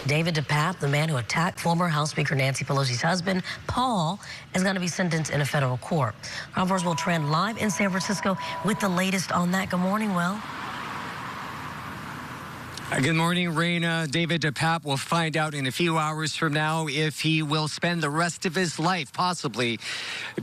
David Depape, the man who attacked former House Speaker Nancy Pelosi's husband, Paul, is going to be sentenced in a federal court. Converse will trend live in San Francisco with the latest on that. Good morning, Will. Good morning, Raina. David Depape will find out in a few hours from now if he will spend the rest of his life possibly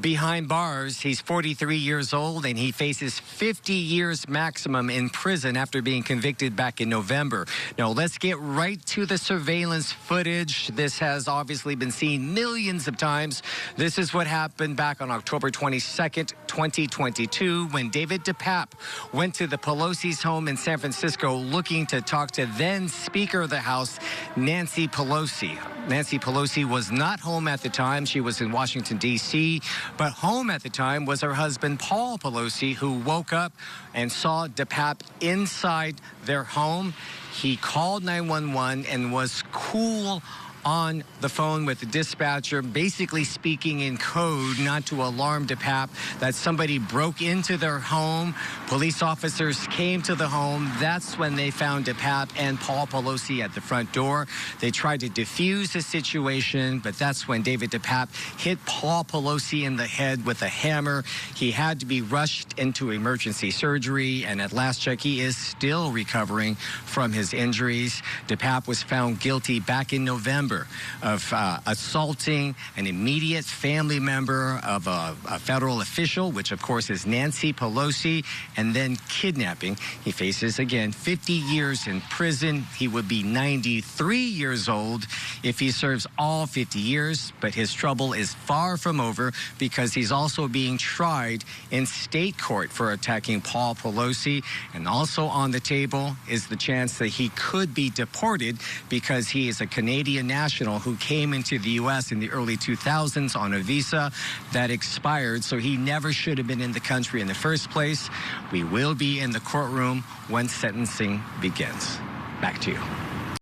behind bars. He's 43 years old and he faces 50 years maximum in prison after being convicted back in November. Now, let's get right to the surveillance footage. This has obviously been seen millions of times. This is what happened back on October 22nd, 2022, when David Depape went to the Pelosi's home in San Francisco looking to talk to then Speaker of the House, Nancy Pelosi. Nancy Pelosi was not home at the time. She was in Washington, D.C., but home at the time was her husband, Paul Pelosi, who woke up and saw Depape inside their home. He called 911 and was cool on the phone with the dispatcher, basically speaking in code not to alarm Depape that somebody broke into their home. Police officers came to the home. That's when they found Depape and Paul Pelosi at the front door. They tried to defuse the situation, but that's when David Depape hit Paul Pelosi in the head with a hammer. He had to be rushed into emergency surgery, and at last check, he is still recovering from his injuries. Depape was found guilty back in November of assaulting an immediate family member of a federal official, which of course is Nancy Pelosi, and then kidnapping. He faces, again, 50 years in prison. He would be 93 years old if he serves all 50 years, but his trouble is far from over because he's also being tried in state court for attacking Paul Pelosi. And also on the table is the chance that he could be deported because he is a Canadian national who came into the U.S. in the early 2000s on a visa that expired, so he never should have been in the country in the first place. We will be in the courtroom when sentencing begins. Back to you.